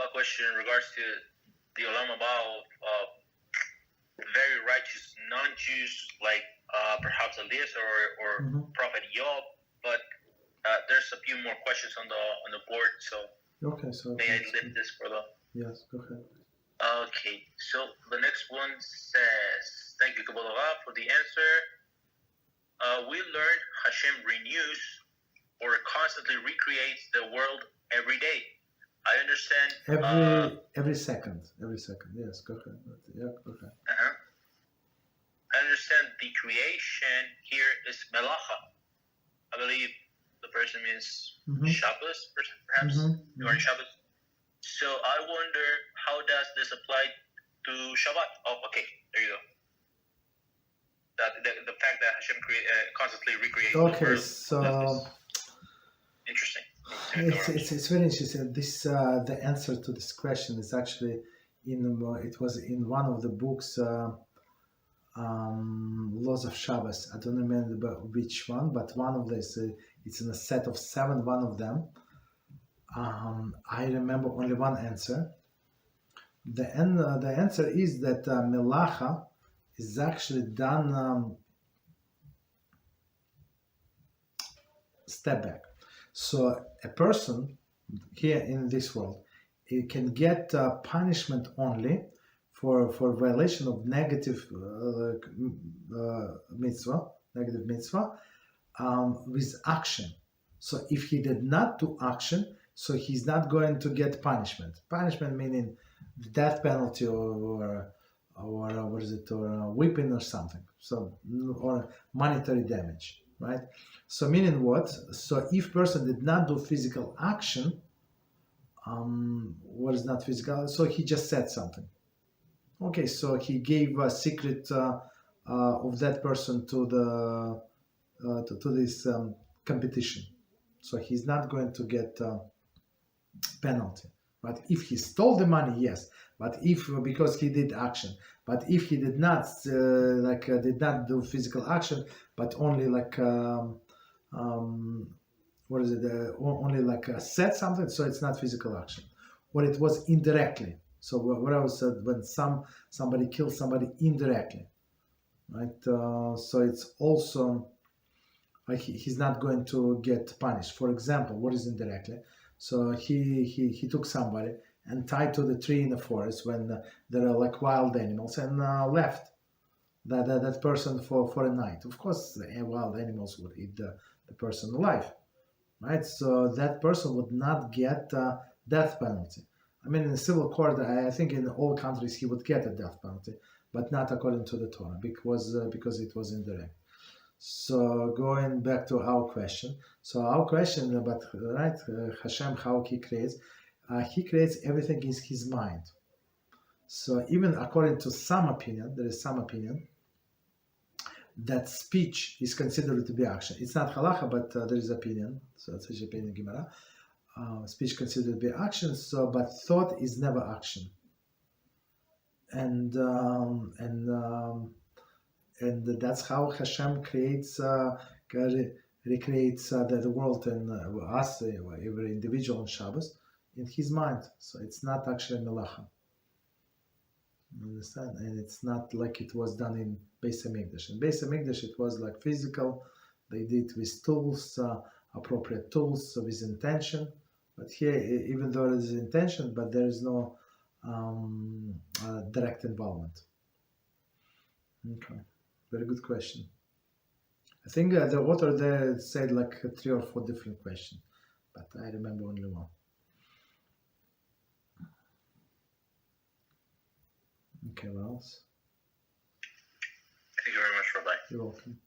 a question in regards to the Olam Haba of very righteous non-Jews, like perhaps Elias or Prophet Job, but there's a few more questions on the board, so okay, so may I leave this for the... Yes, go ahead. Okay, so the next one says, thank you, Kabbalah, for the answer. We learned Hashem renews or constantly recreates the world every day. I understand. Every second. Yes, go ahead. Yeah, go ahead. I understand the creation here is melacha. I believe the person means Shabbos, perhaps during Shabbos. So I wonder, how does this apply to Shabbat? Oh, okay, there you go. The fact that Hashem constantly recreates the world. So interesting. It's very interesting. This the answer to this question is actually it was in one of the books, Laws of Shabbos. I don't remember which one, but one of this it's in a set of 7. One of them. I remember only one answer. The answer is that melacha is actually done step back. So a person here in this world, it can get punishment only for violation of negative mitzvah with action. So if he did not do action, so he's not going to get punishment. Punishment meaning the death penalty or what is it, or whipping or something. So or monetary damage, right? So meaning what? So if person did not do physical action, what is not physical? So he just said something. Okay, so he gave a secret of that person to the to this competition. So he's not going to get penalty. But if he stole the money, yes. But if because he did action, but if he did not did not do physical action, but only what is it? Only said something, so it's not physical action, or it was indirectly. So what I was said when somebody kills somebody indirectly, right? So it's also like he's not going to get punished. For example, what is indirectly? So he took somebody and tied to the tree in the forest when there are like wild animals and left that person for a night. Of course, the wild animals would eat the person alive, right? So that person would not get death penalty. I mean, in the civil court, I think in all countries he would get a death penalty, but not according to the Torah because it was indirect. So going back to our question. So our question about Hashem, how he creates everything in his mind. So even according to some opinion, there is some opinion that speech is considered to be action. It's not halacha, but there is opinion. So it's such opinion in Gemara. Speech considered to be action. So, but thought is never action. And that's how Hashem creates, recreates the world and us, every individual on Shabbos, in his mind. So it's not actually melacha. You understand? And it's not like it was done in Beis HaMikdash. In Beis HaMikdash, it was like physical. They did with tools, appropriate tools, so with intention. But here, even though there is intention, but there is no direct involvement. Okay, very good question. I think the author there said like 3 or 4 different questions, but I remember only one. Okay, what else? Thank you very much, Rabbi. You're welcome.